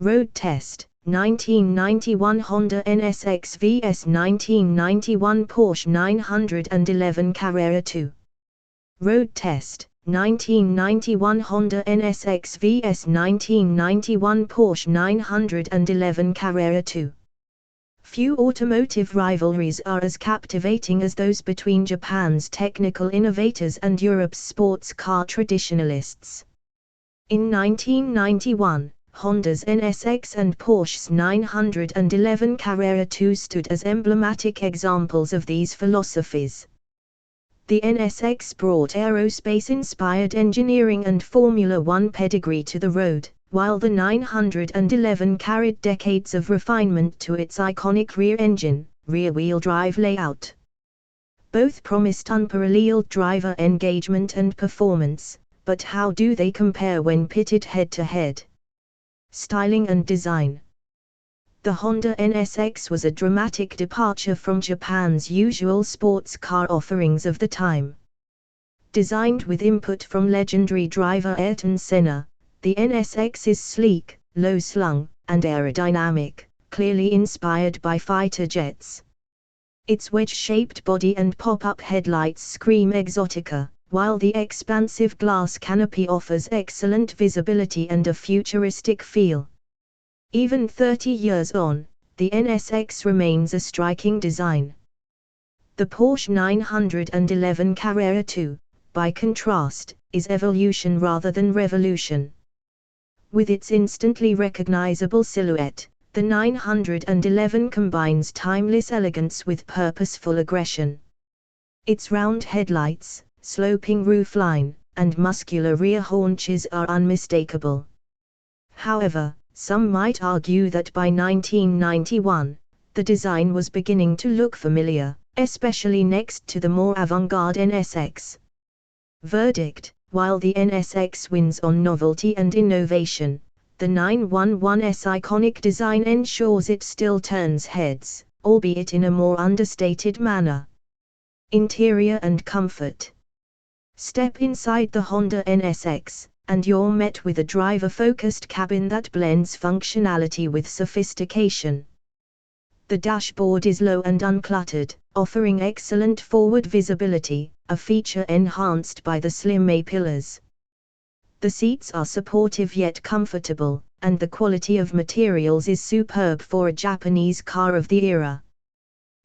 Road test, 1991 Honda NSX vs 1991 Porsche 911 Carrera 2. Road test, 1991 Honda NSX vs 1991 Porsche 911 Carrera 2. Few automotive rivalries are as captivating as those between Japan's technical innovators and Europe's sports car traditionalists. In 1991, Honda's NSX and Porsche's 911 Carrera 2 stood as emblematic examples of these philosophies. The NSX brought aerospace-inspired engineering and Formula One pedigree to the road, while the 911 carried decades of refinement to its iconic rear engine, rear-wheel drive layout. Both promised unparalleled driver engagement and performance, but how do they compare when pitted head-to-head? Styling and design. The Honda NSX was a dramatic departure from Japan's usual sports car offerings of the time. Designed with input from legendary driver Ayrton Senna, the NSX is sleek, low-slung, and aerodynamic, clearly inspired by fighter jets. Its wedge-shaped body and pop-up headlights scream exotica, while the expansive glass canopy offers excellent visibility and a futuristic feel. Even 30 years on, the NSX remains a striking design. The Porsche 911 Carrera 2, by contrast, is evolution rather than revolution. With its instantly recognizable silhouette, the 911 combines timeless elegance with purposeful aggression. Its round headlights, sloping roofline, and muscular rear haunches are unmistakable. However, some might argue that by 1991, the design was beginning to look familiar, especially next to the more avant-garde NSX. Verdict: while the NSX wins on novelty and innovation, the 911's iconic design ensures it still turns heads, albeit in a more understated manner. Interior and comfort. Step inside the Honda NSX, and you're met with a driver-focused cabin that blends functionality with sophistication. The dashboard is low and uncluttered, offering excellent forward visibility, a feature enhanced by the slim A-pillars. The seats are supportive yet comfortable, and the quality of materials is superb for a Japanese car of the era.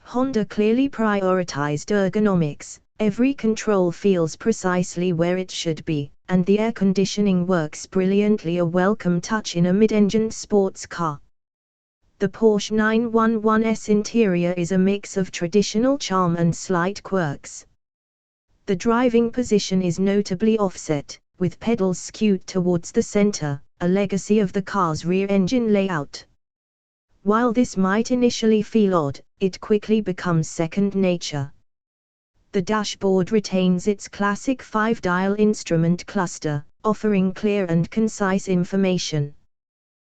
Honda clearly prioritized ergonomics. Every control feels precisely where it should be, and the air conditioning works brilliantly, a welcome touch in a mid-engined sports car. The Porsche 911's interior is a mix of traditional charm and slight quirks. The driving position is notably offset, with pedals skewed towards the center, a legacy of the car's rear engine layout. While this might initially feel odd, it quickly becomes second nature. The dashboard retains its classic 5-dial instrument cluster, offering clear and concise information.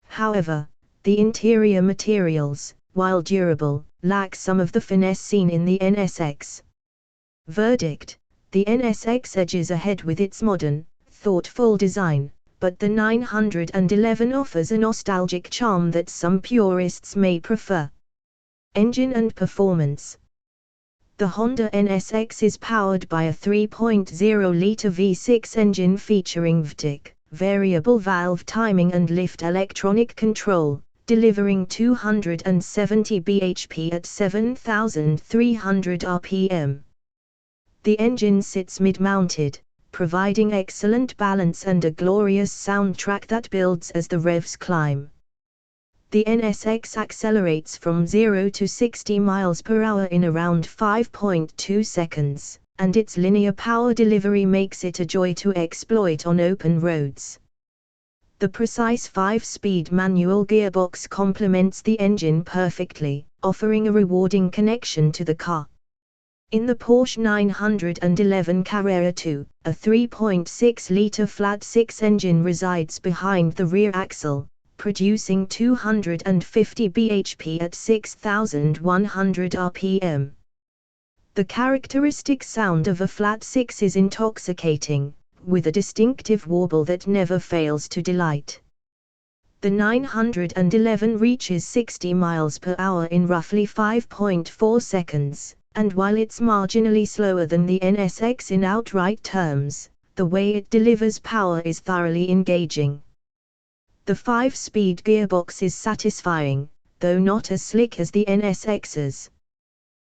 However, the interior materials, while durable, lack some of the finesse seen in the NSX. Verdict: the NSX edges ahead with its modern, thoughtful design, but the 911 offers a nostalgic charm that some purists may prefer. Engine and performance. The Honda NSX is powered by a 3.0-liter V6 engine featuring VTEC, variable valve timing and lift electronic control, delivering 270 bhp at 7,300 rpm. The engine sits mid-mounted, providing excellent balance and a glorious soundtrack that builds as the revs climb. The NSX accelerates from 0 to 60 miles per hour in around 5.2 seconds, and its linear power delivery makes it a joy to exploit on open roads. The precise 5-speed manual gearbox complements the engine perfectly, offering a rewarding connection to the car. In the Porsche 911 Carrera 2, a 3.6-liter flat-six engine resides behind the rear axle, producing 250 bhp at 6,100 rpm. The characteristic sound of a flat-six is intoxicating, with a distinctive warble that never fails to delight. The 911 reaches 60 miles per hour in roughly 5.4 seconds, and while it's marginally slower than the NSX in outright terms, the way it delivers power is thoroughly engaging. The 5-speed gearbox is satisfying, though not as slick as the NSX's.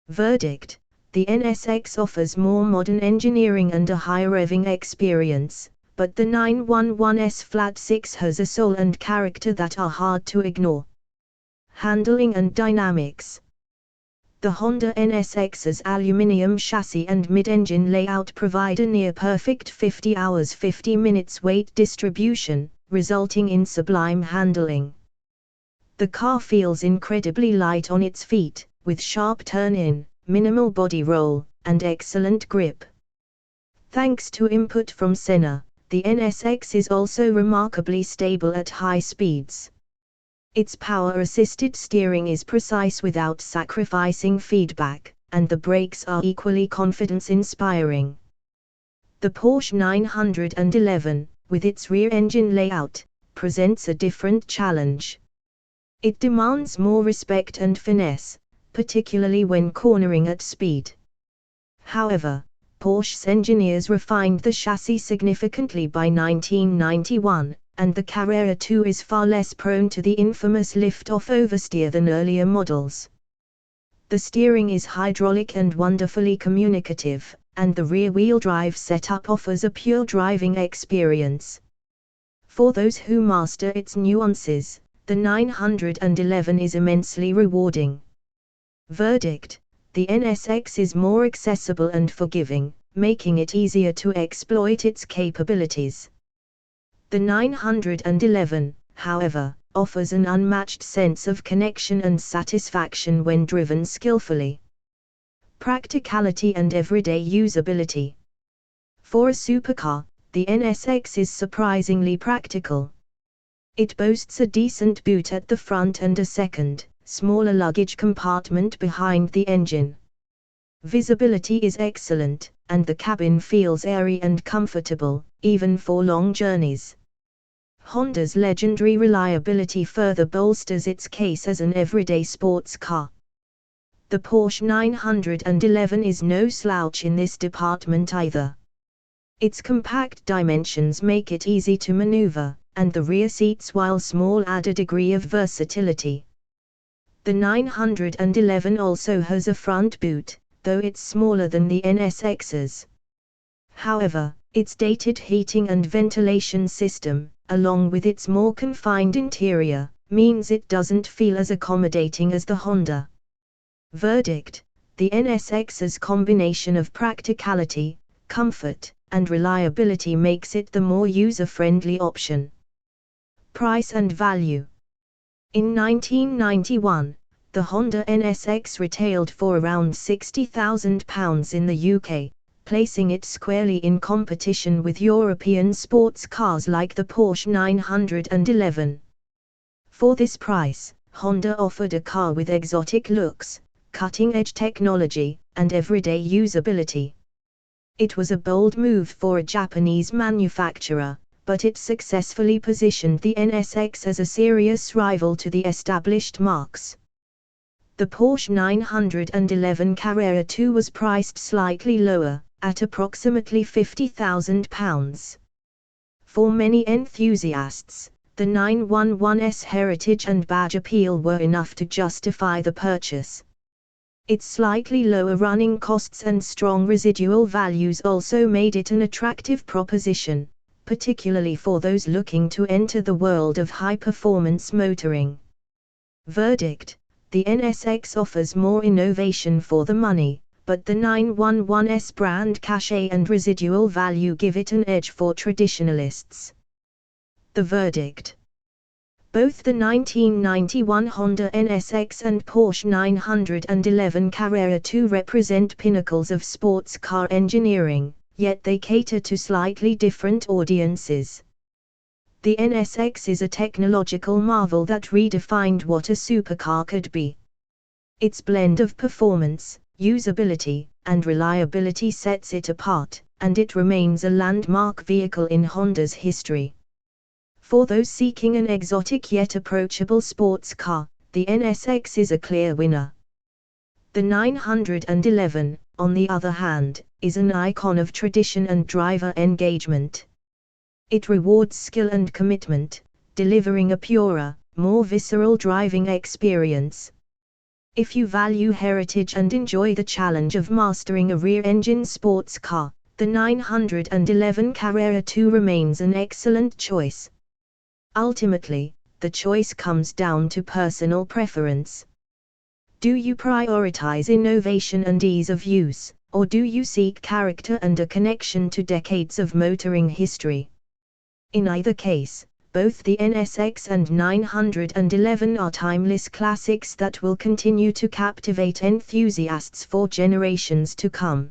Verdict: the NSX offers more modern engineering and a higher revving experience, but the 911's Flat 6 has a soul and character that are hard to ignore. Handling and dynamics. The Honda NSX's aluminium chassis and mid-engine layout provide a near-perfect 50 hours 50 minutes weight distribution, resulting in sublime handling. The car feels incredibly light on its feet, with sharp turn-in, minimal body roll, and excellent grip. Thanks to input from Senna, the NSX is also remarkably stable at high speeds. Its power-assisted steering is precise without sacrificing feedback, and the brakes are equally confidence-inspiring. The Porsche 911, with its rear-engine layout, presents a different challenge. It demands more respect and finesse, particularly when cornering at speed. However, Porsche's engineers refined the chassis significantly by 1991, and the Carrera 2 is far less prone to the infamous lift-off oversteer than earlier models. The steering is hydraulic and wonderfully communicative, and the rear-wheel drive setup offers a pure driving experience. For those who master its nuances, the 911 is immensely rewarding. Verdict: the NSX is more accessible and forgiving, making it easier to exploit its capabilities. The 911, however, offers an unmatched sense of connection and satisfaction when driven skillfully. Practicality and everyday usability. For a supercar, the NSX is surprisingly practical. It boasts a decent boot at the front and a second, smaller luggage compartment behind the engine. Visibility is excellent, and the cabin feels airy and comfortable, even for long journeys. Honda's legendary reliability further bolsters its case as an everyday sports car. The Porsche 911 is no slouch in this department either. Its compact dimensions make it easy to maneuver, and the rear seats, while small, add a degree of versatility. The 911 also has a front boot, though it's smaller than the NSX's. However, its dated heating and ventilation system, along with its more confined interior, means it doesn't feel as accommodating as the Honda. Verdict: the NSX's combination of practicality, comfort, and reliability makes it the more user-friendly option. Price and value. In 1991, the Honda NSX retailed for around £60,000 in the UK, placing it squarely in competition with European sports cars like the Porsche 911. For this price, Honda offered a car with exotic looks, cutting-edge technology, and everyday usability. It was a bold move for a Japanese manufacturer, but it successfully positioned the NSX as a serious rival to the established marques. The Porsche 911 Carrera 2 was priced slightly lower, at approximately £50,000. For many enthusiasts, the 911's heritage and badge appeal were enough to justify the purchase. Its slightly lower running costs and strong residual values also made it an attractive proposition, particularly for those looking to enter the world of high-performance motoring. Verdict: the NSX offers more innovation for the money, but the 911's brand cachet and residual value give it an edge for traditionalists. The verdict: both the 1991 Honda NSX and Porsche 911 Carrera 2 represent pinnacles of sports car engineering, yet they cater to slightly different audiences. The NSX is a technological marvel that redefined what a supercar could be. Its blend of performance, usability, and reliability sets it apart, and it remains a landmark vehicle in Honda's history. For those seeking an exotic yet approachable sports car, the NSX is a clear winner. The 911, on the other hand, is an icon of tradition and driver engagement. It rewards skill and commitment, delivering a purer, more visceral driving experience. If you value heritage and enjoy the challenge of mastering a rear-engine sports car, the 911 Carrera 2 remains an excellent choice. Ultimately, the choice comes down to personal preference. Do you prioritize innovation and ease of use, or do you seek character and a connection to decades of motoring history? In either case, both the NSX and 911 are timeless classics that will continue to captivate enthusiasts for generations to come.